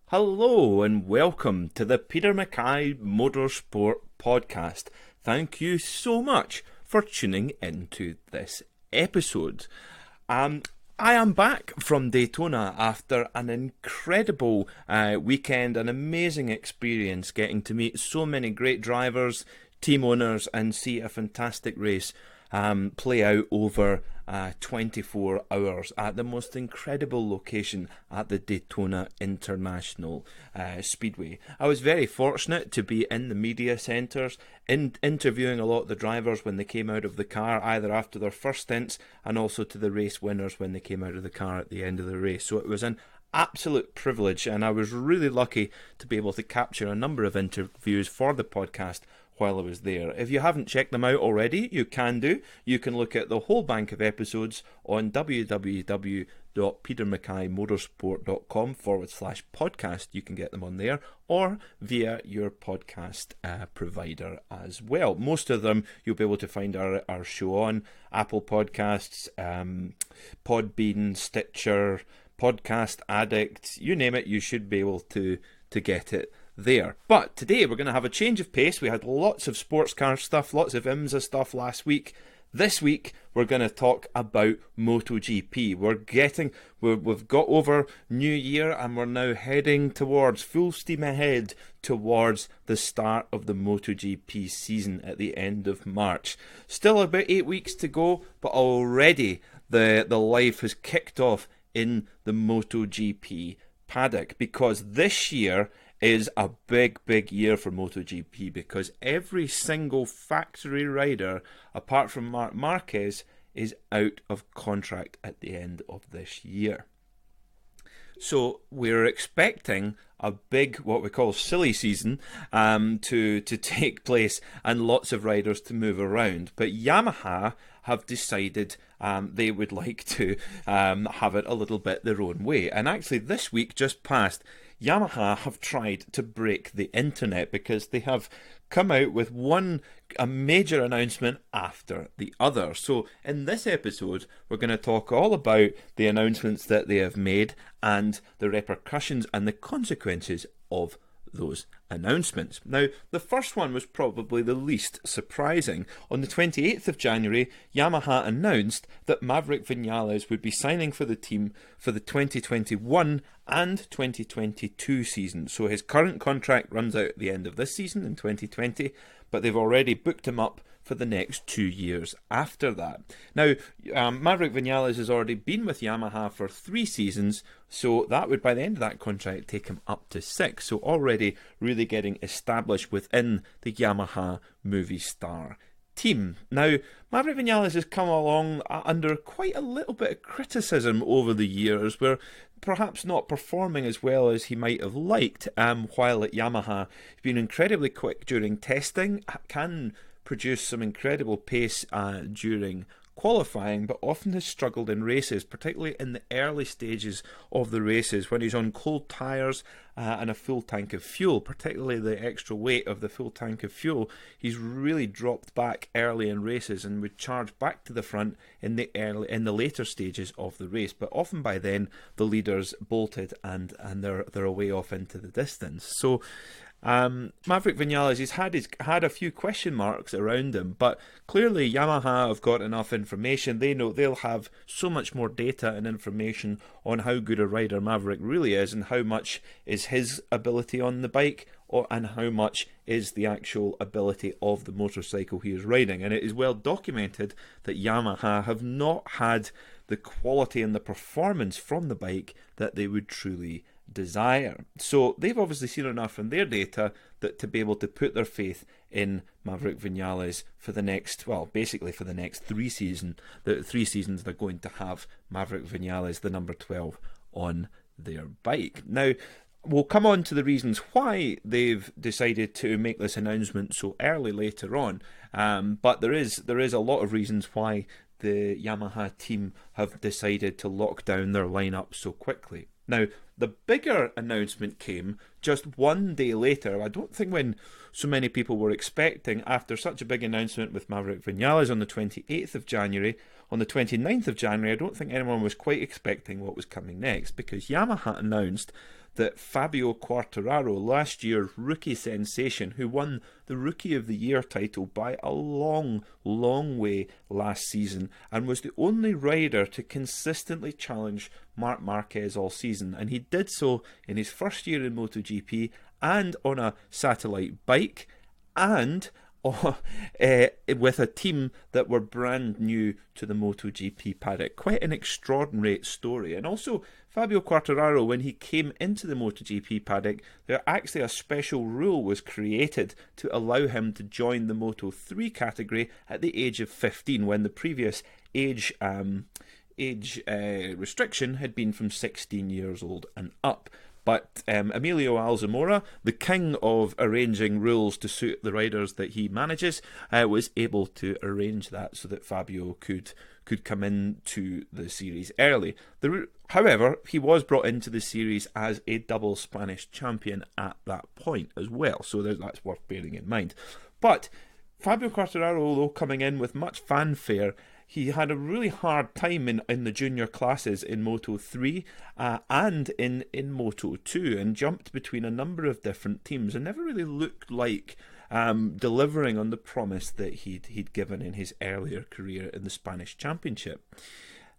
Hello and welcome to the Peter MacKay Motorsport Podcast. Thank you so much for tuning into this episode. I am back from Daytona after an incredible weekend, an amazing experience getting to meet so many great drivers, team owners and see a fantastic race play out over 24 hours at the most incredible location at the Daytona International Speedway. I was very fortunate to be in the media centres, interviewing a lot of the drivers when they came out of the car, either after their first stints and also to the race winners when they came out of the car at the end of the race. So it was an absolute privilege, and I was really lucky to be able to capture a number of interviews for the podcast while I was there. If you haven't checked them out already, you can do. You can look at the whole bank of episodes on www.petermackaymotorsport.com/podcast. You can get them on there, or via your podcast provider as well. Most of them you'll be able to find our show on Apple Podcasts, Podbean, Stitcher, Podcast Addict, you name it, you should be able to get it there. But today we're going to have a change of pace. We had lots of sports car stuff, lots of IMSA stuff last week. This week we're going to talk about Moto GP. We've got over New Year and we're now heading towards full steam ahead towards the start of the Moto GP season at the end of March. Still about 8 weeks to go, but already the life has kicked off in the Moto GP paddock, because this year is a big year for MotoGP, because every single factory rider, apart from Marc Marquez, is out of contract at the end of this year. So we're expecting a big, what we call silly season, to take place and lots of riders to move around. But Yamaha have decided they would like to have it a little bit their own way. And actually this week just past, Yamaha have tried to break the internet, because they have come out with a major announcement after the other. So in this episode, we're going to talk all about the announcements that they have made and the repercussions and the consequences of those announcements. Now, the first one was probably the least surprising. On the 28th of January, Yamaha announced that Maverick Vinales would be signing for the team for the 2021 and 2022 season. So his current contract runs out at the end of this season in 2020, but they've already booked him up for the next 2 years after that. Now, Maverick Vinales has already been with Yamaha for 3 seasons, so that would, by the end of that contract, take him up to 6. So already really getting established within the Yamaha movie star team. Now, Maverick Vinales has come along under quite a little bit of criticism over the years, where perhaps not performing as well as he might have liked while at Yamaha. He's been incredibly quick during testing, can produce some incredible pace during qualifying, but often has struggled in races, particularly in the early stages of the races when he's on cold tyres and a full tank of fuel, particularly the extra weight of the full tank of fuel. He's really dropped back early in races and would charge back to the front in the later stages of the race, but often by then the leaders bolted and they're away off into the distance. So Maverick Vinales, he's had a few question marks around him, but clearly Yamaha have got enough information. They know they'll have so much more data and information on how good a rider Maverick really is, and how much is his ability on the bike, and how much is the actual ability of the motorcycle he is riding. And it is well documented that Yamaha have not had the quality and the performance from the bike that they would truly desire. So they've obviously seen enough in their data that to be able to put their faith in Maverick Vinales for the next, basically for the next 3 seasons. The 3 seasons they're going to have Maverick Vinales, the number 12, on their bike. Now, we'll come on to the reasons why they've decided to make this announcement so early later on, but there is a lot of reasons why the Yamaha team have decided to lock down their lineup so quickly. Now, the bigger announcement came just 1 day later. I don't think when so many people were expecting, after such a big announcement with Maverick Vinales on the 28th of January. On the 29th of January, I don't think anyone was quite expecting what was coming next, because Yamaha announced that Fabio Quartararo, last year's rookie sensation, who won the Rookie of the Year title by a long, long way last season and was the only rider to consistently challenge Marc Marquez all season, and he did so in his first year in MotoGP and on a satellite bike and with a team that were brand new to the MotoGP paddock. Quite an extraordinary story. And also, Fabio Quartararo, when he came into the MotoGP paddock, there actually a special rule was created to allow him to join the Moto3 category at the age of 15, when the previous age restriction had been from 16 years old and up. But Emilio Alzamora, the king of arranging rules to suit the riders that he manages, was able to arrange that so that Fabio could come into the series early. However, he was brought into the series as a double Spanish champion at that point as well, so that's worth bearing in mind. But Fabio Quartararo, though coming in with much fanfare, he had a really hard time in the junior classes in Moto 3 and in Moto 2, and jumped between a number of different teams and never really looked like delivering on the promise that he'd given in his earlier career in the Spanish Championship.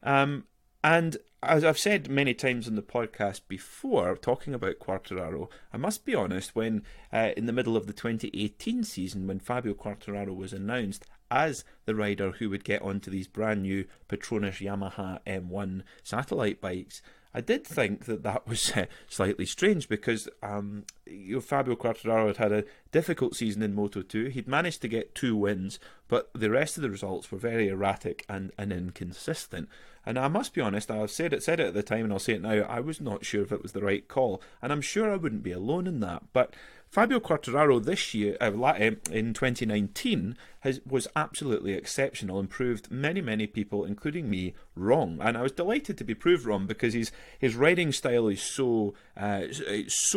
And as I've said many times in the podcast before, talking about Quartararo, I must be honest, when in the middle of the 2018 season, when Fabio Quartararo was announced as the rider who would get onto these brand new Petronas Yamaha M1 satellite bikes, I did think that was slightly strange because Fabio Quartararo had a difficult season in Moto2. He'd managed to get 2 wins, but the rest of the results were very erratic and inconsistent. And I must be honest, I've said it at the time and I'll say it now, I was not sure if it was the right call, and I'm sure I wouldn't be alone in that. But Fabio Quartararo this year, in 2019, was absolutely exceptional and proved many people, including me, wrong. And I was delighted to be proved wrong because his riding style is so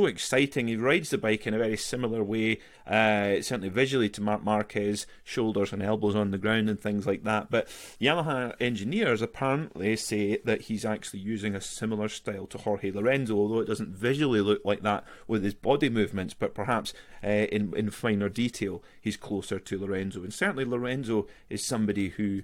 exciting. He rides the bike in a very similar way, certainly visually, to Marc Marquez, shoulders and elbows on the ground and things like that. But Yamaha engineers apparently say that he's actually using a similar style to Jorge Lorenzo, although it doesn't visually look like that with his body movements, but perhaps in finer detail he's closer to Lorenzo. And certainly Lorenzo is somebody who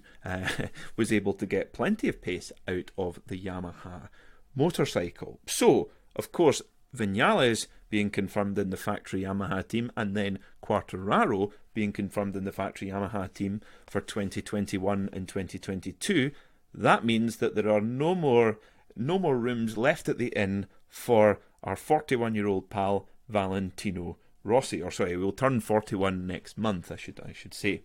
was able to get plenty of pace out of the Yamaha motorcycle. So, of course, Vinales being confirmed in the factory Yamaha team, and then Quartararo being confirmed in the factory Yamaha team for 2021 and 2022, that means that there are no more rooms left at the inn for our 41-year-old pal Valentino Rossi. Or sorry, we'll turn 41 next month, I should say.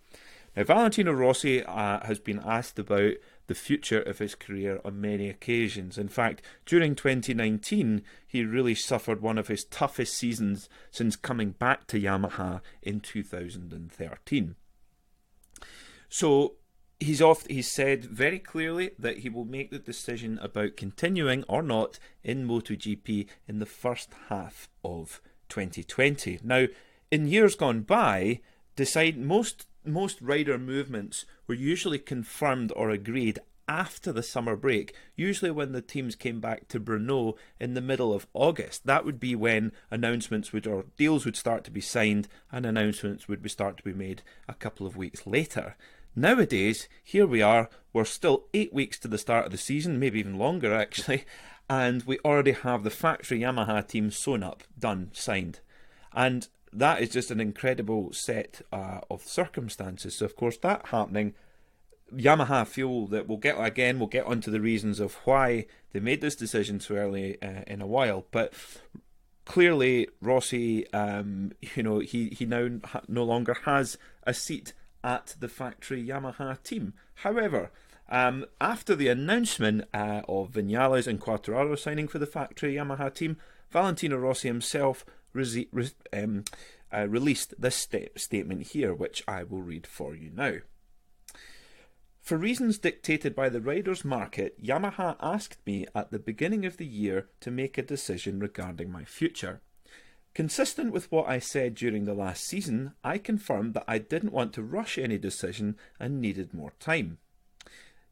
Now, Valentino Rossi has been asked about the future of his career on many occasions. In fact, during 2019, he really suffered one of his toughest seasons since coming back to Yamaha in 2013. So he's said very clearly that he will make the decision about continuing or not in MotoGP in the first half of 2020. Now, in years gone by, most rider movements were usually confirmed or agreed after the summer break, usually when the teams came back to Brno in the middle of August. That would be when deals would start to be signed and announcements would start to be made a couple of weeks later. Nowadays, here we are, we're still 8 weeks to the start of the season, maybe even longer actually, and we already have the factory Yamaha team sewn up, done, signed. And that is just an incredible set of circumstances. So, of course, that happening, Yamaha feel that we'll get onto the reasons of why they made this decision so early in a while. But clearly, Rossi, he now no longer has a seat at the factory Yamaha team. However, after the announcement of Vinales and Quartararo signing for the factory Yamaha team, Valentino Rossi himself released this statement here, which I will read for you now. For reasons dictated by the riders' market, Yamaha asked me at the beginning of the year to make a decision regarding my future. Consistent with what I said during the last season, I confirmed that I didn't want to rush any decision and needed more time.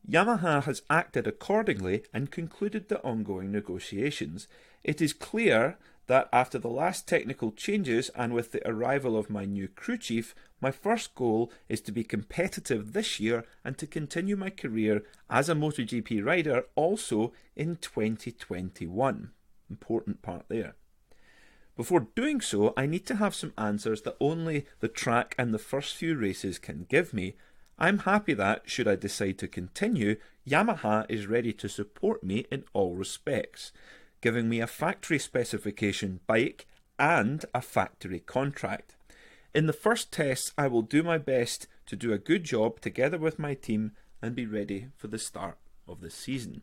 Yamaha has acted accordingly and concluded the ongoing negotiations. It is clear that after the last technical changes and with the arrival of my new crew chief, my first goal is to be competitive this year and to continue my career as a MotoGP rider also in 2021. Important part there. Before doing so, I need to have some answers that only the track and the first few races can give me. I'm happy that, should I decide to continue, Yamaha is ready to support me in all respects, giving me a factory specification bike and a factory contract. In the first tests, I will do my best to do a good job together with my team and be ready for the start of the season.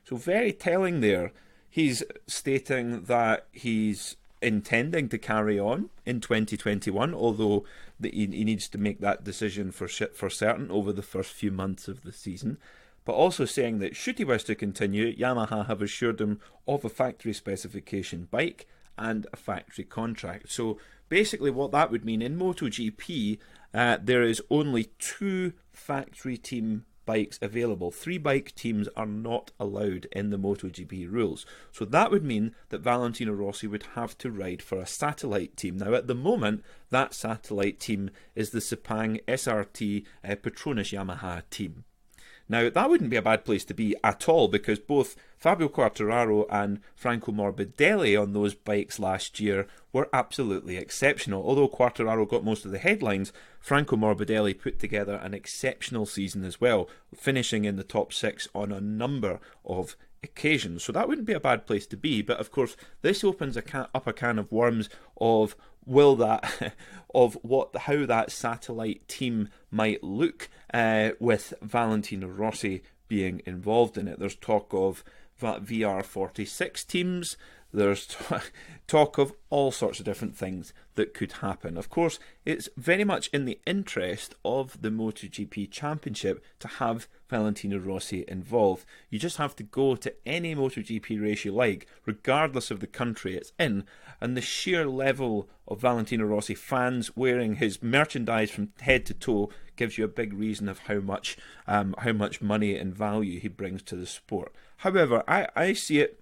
So very telling there. He's stating that he's intending to carry on in 2021, although he needs to make that decision for certain over the first few months of the season. But also saying that should he wish to continue, Yamaha have assured him of a factory specification bike and a factory contract. So basically what that would mean in MotoGP, there is only 2 factory team bikes available. 3 bike teams are not allowed in the MotoGP rules. So that would mean that Valentino Rossi would have to ride for a satellite team. Now at the moment, that satellite team is the Sepang SRT Petronas Yamaha team. Now, that wouldn't be a bad place to be at all, because both Fabio Quartararo and Franco Morbidelli on those bikes last year were absolutely exceptional. Although Quartararo got most of the headlines, Franco Morbidelli put together an exceptional season as well, finishing in the top 6 on a number of occasions. So that wouldn't be a bad place to be, but of course this opens up a can of worms of how that satellite team might look with Valentino Rossi being involved in it. There's talk of VR46 teams. There's talk of all sorts of different things that could happen. Of course, it's very much in the interest of the MotoGP Championship to have Valentino Rossi involved. You just have to go to any MotoGP race you like, regardless of the country it's in, and the sheer level of Valentino Rossi fans wearing his merchandise from head to toe gives you a big reason of how much money and value he brings to the sport. However, I see it.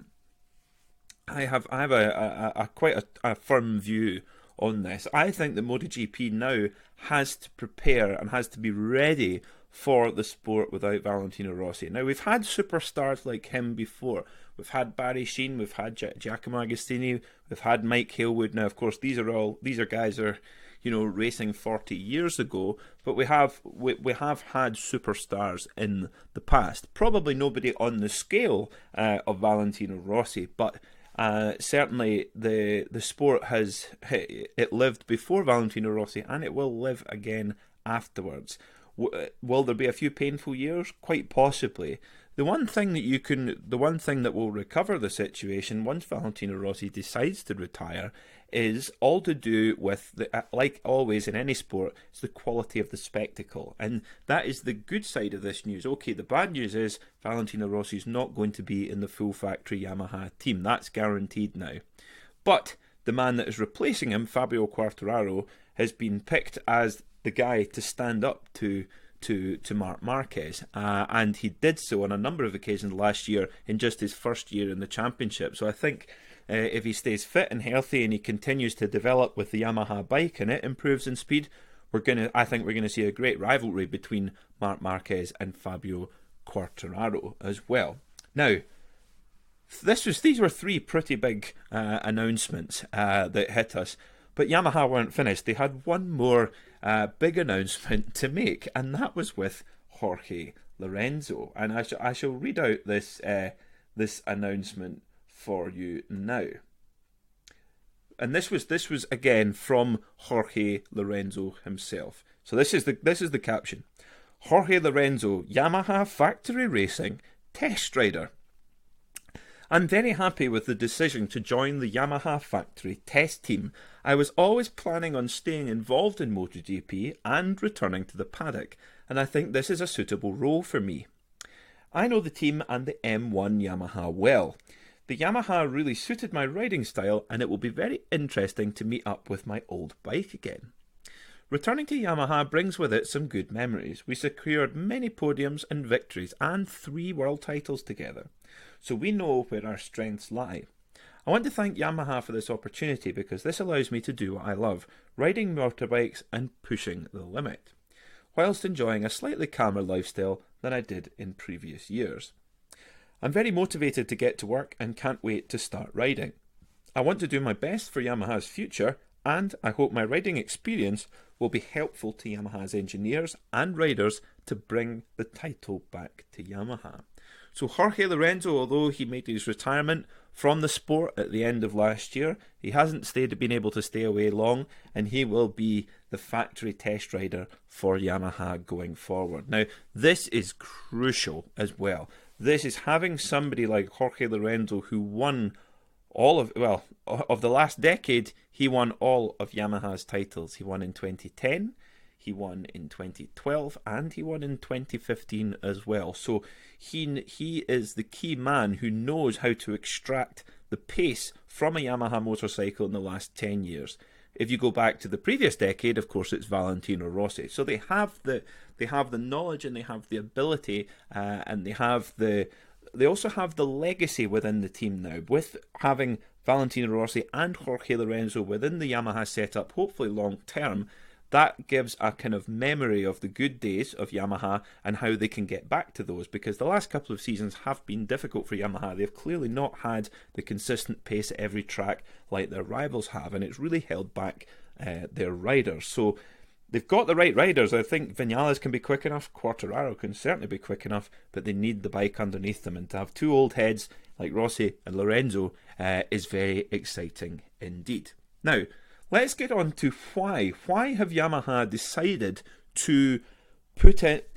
I have a quite a firm view on this. I think that MotoGP now has to prepare and has to be ready for the sport without Valentino Rossi. Now, we've had superstars like him before. We've had Barry Sheene, we've had Giacomo Agostini, we've had Mike Hailwood. Now, of course, these are guys are, racing 40 years ago, but we have had superstars in the past. Probably nobody on the scale of Valentino Rossi, but certainly the sport it lived before Valentino Rossi, and it will live again afterwards. Will there be a few painful years? Quite possibly. The one thing that will recover the situation once Valentino Rossi decides to retire is all to do with like always in any sport, it's the quality of the spectacle, and that is the good side of this news. Okay, the bad news is Valentino Rossi is not going to be in the full factory Yamaha team. That's guaranteed now. But the man that is replacing him, Fabio Quartararo, has been picked as the guy to stand up to Marc Marquez, and he did so on a number of occasions last year in just his first year in the championship. So I think if he stays fit and healthy and he continues to develop with the Yamaha bike and it improves in speed, I think we're gonna see a great rivalry between Marc Marquez and Fabio Quartararo as well. Now, these were 3 pretty big announcements that hit us. But Yamaha weren't finished. They had one more big announcement to make, and that was with Jorge Lorenzo. And I shall read out this announcement for you now. And this was again from Jorge Lorenzo himself. So this is the caption: Jorge Lorenzo, Yamaha Factory Racing test rider. I'm very happy with the decision to join the Yamaha Factory test team. I was always planning on staying involved in MotoGP and returning to the paddock, and I think this is a suitable role for me. I know the team and the M1 Yamaha well. The Yamaha really suited my riding style, and it will be very interesting to meet up with my old bike again. Returning to Yamaha brings with it some good memories. We secured many podiums and victories and 3 world titles together, so we know where our strengths lie. I want to thank Yamaha for this opportunity because this allows me to do what I love, riding motorbikes and pushing the limit, whilst enjoying a slightly calmer lifestyle than I did in previous years. I'm very motivated to get to work and can't wait to start riding. I want to do my best for Yamaha's future, and I hope my riding experience will be helpful to Yamaha's engineers and riders to bring the title back to Yamaha. So Jorge Lorenzo, although he made his retirement from the sport at the end of last year, he hasn't been able to stay away long, and he will be the factory test rider for Yamaha going forward. Now, this is crucial as well. This is having somebody like Jorge Lorenzo, who won of the last decade, he won all of Yamaha's titles. He won in 2010, he won in 2012, and he won in 2015 as well. So he is the key man who knows how to extract the pace from a Yamaha motorcycle in the last 10 years. If you go back to the previous decade, of course, it's Valentino Rossi. So they have the knowledge, and they have the ability, and they also have the legacy within the team now, with having Valentino Rossi and Jorge Lorenzo within the Yamaha setup, hopefully long term. That gives a kind of memory of the good days of Yamaha and how they can get back to those, because the last couple of seasons have been difficult for Yamaha. They've clearly not had the consistent pace at every track like their rivals have, and it's really held back their riders. So they've got the right riders. I think Vinales can be quick enough, Quartararo can certainly be quick enough, but they need the bike underneath them, and to have two old heads like Rossi and Lorenzo is very exciting indeed. Now, let's get on to why. Why have Yamaha decided to put it,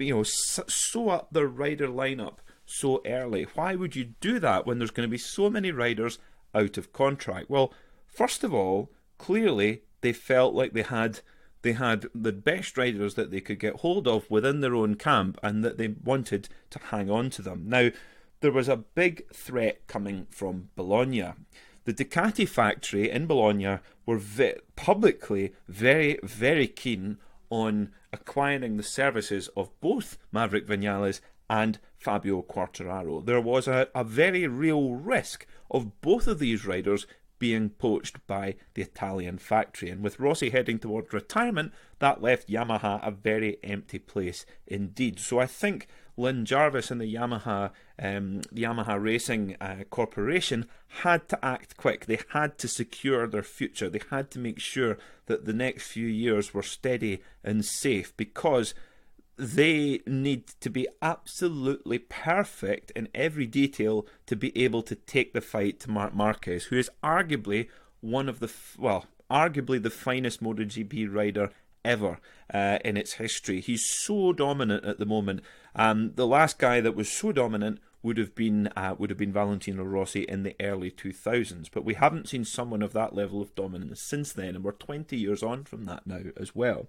sew up their rider lineup so early? Why would you do that when there's going to be so many riders out of contract? Well, first of all, clearly they felt like they had the best riders that they could get hold of within their own camp, and that they wanted to hang on to them. Now, there was a big threat coming from Bologna. The Ducati factory in Bologna were publicly very, very keen on acquiring the services of both Maverick Vinales and Fabio Quartararo. There was a very real risk of both of these riders being poached by the Italian factory. And with Rossi heading towards retirement, that left Yamaha a very empty place indeed. So I think Lynn Jarvis and the Yamaha Racing Corporation had to act quick. They had to secure their future. They had to make sure that the next few years were steady and safe, because they need to be absolutely perfect in every detail to be able to take the fight to Marc Marquez, who is arguably arguably the finest MotoGP rider ever in its history. He's so dominant at the moment. The last guy that was so dominant would have been Valentino Rossi in the early 2000s, but we haven't seen someone of that level of dominance since then, and we're 20 years on from that now as well.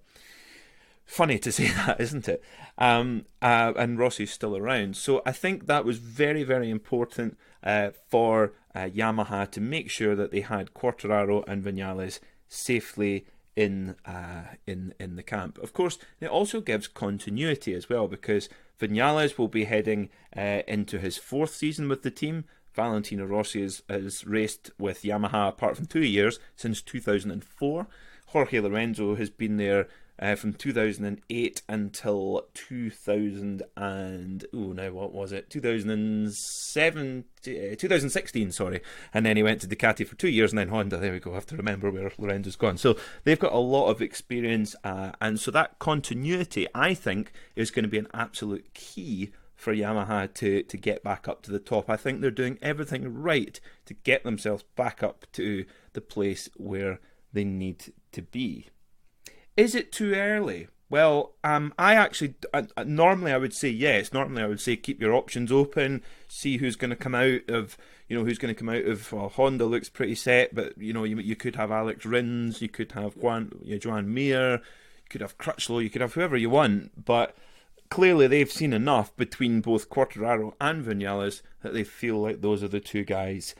Funny to say that, isn't it? And Rossi's still around. So I think that was very, very important for Yamaha to make sure that they had Quartararo and Vinales safely in the camp. Of course, it also gives continuity as well, because Vinales will be heading into his fourth season with the team. Valentino Rossi has raced with Yamaha, apart from 2 years, since 2004. Jorge Lorenzo has been there from 2008 until 2016, sorry. And then he went to Ducati for 2 years, and then Honda. There we go. I have to remember where Lorenzo's gone. So they've got a lot of experience, and so that continuity, I think, is going to be an absolute key for Yamaha to get back up to the top. I think they're doing everything right to get themselves back up to the place where they need to be. Is it too early? Well, normally I would say yes. Normally I would say keep your options open, see who's going to come out of, Honda looks pretty set, but you could have Alex Rins, you could have Joan Mir, you could have Crutchlow, you could have whoever you want, but clearly they've seen enough between both Quartararo and Vinales that they feel like those are the two guys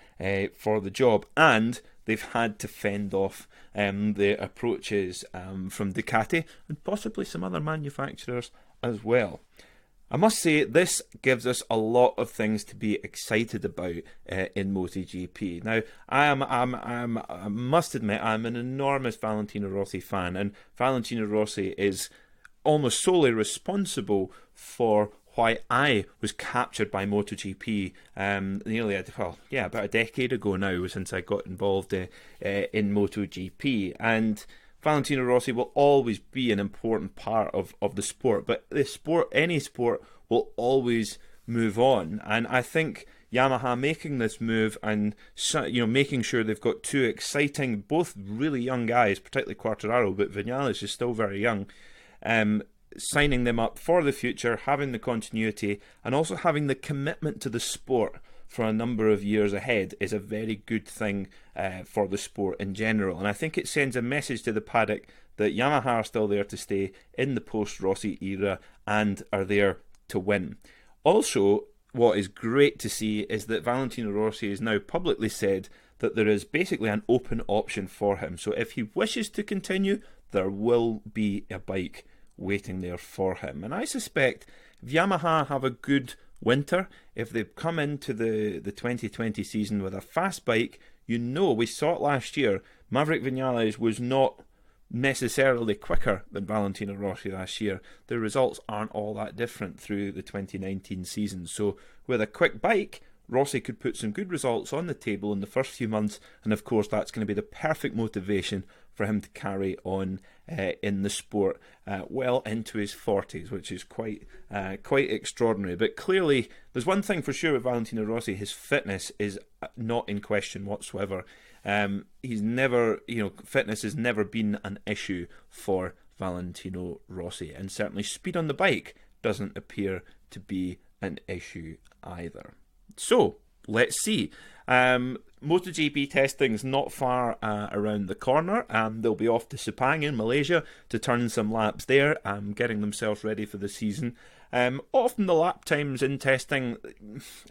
for the job, and they've had to fend off the approaches from Ducati and possibly some other manufacturers as well. I must say, this gives us a lot of things to be excited about in MotoGP. Now, I must admit, I'm an enormous Valentino Rossi fan, and Valentino Rossi is almost solely responsible for why I was captured by MotoGP about a decade ago now, since I got involved in MotoGP. And Valentino Rossi will always be an important part of the sport, but any sport will always move on. And I think Yamaha making this move and making sure they've got two exciting, both really young guys, particularly Quartararo, but Vinales is still very young, signing them up for the future, having the continuity, and also having the commitment to the sport for a number of years ahead is a very good thing for the sport in general. And I think it sends a message to the paddock that Yamaha are still there to stay in the post-Rossi era and are there to win. Also, what is great to see is that Valentino Rossi has now publicly said that there is basically an open option for him. So if he wishes to continue, there will be a bike waiting there for him. And I suspect if Yamaha have a good winter, if they come into the 2020 season with a fast bike, we saw it last year, Maverick Vinales was not necessarily quicker than Valentino Rossi last year. The results aren't all that different through the 2019 season. So with a quick bike, Rossi could put some good results on the table in the first few months, and of course that's going to be the perfect motivation for him to carry on in the sport well into his 40s, which is quite extraordinary. But clearly, there's one thing for sure with Valentino Rossi: his fitness is not in question whatsoever. Fitness has never been an issue for Valentino Rossi, and certainly speed on the bike doesn't appear to be an issue either. So, let's see. MotoGP testing's not far around the corner. They'll be off to Sepang in Malaysia to turn some laps there, getting themselves ready for the season. Often the lap times in testing,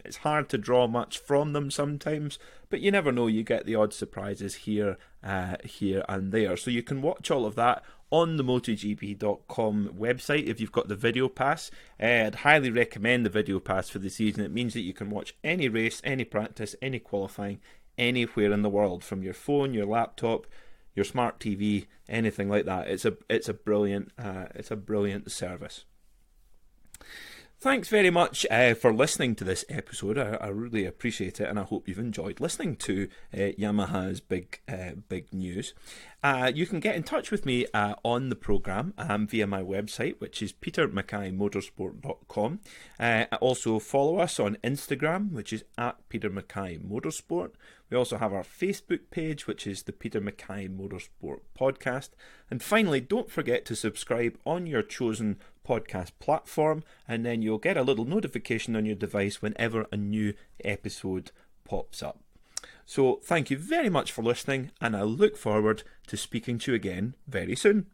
it's hard to draw much from them sometimes, but you never know, you get the odd surprises here and there. So you can watch all of that on the MotoGP.com website if you've got the video pass. I'd highly recommend the video pass for the season. It means that you can watch any race, any practice, any qualifying, anywhere in the world, from your phone, your laptop, your smart TV, anything like that. It's a brilliant service. Thanks very much for listening to this episode. I really appreciate it, and I hope you've enjoyed listening to Yamaha's big news. You can get in touch with me on the programme via my website, which is petermackaymotorsport.com. Also follow us on Instagram, which is at Peter MacKay Motorsport. We also have our Facebook page, which is the Peter MacKay Motorsport Podcast. And finally, don't forget to subscribe on your chosen podcast platform, and then you'll get a little notification on your device whenever a new episode pops up. So thank you very much for listening, and I look forward to speaking to you again very soon.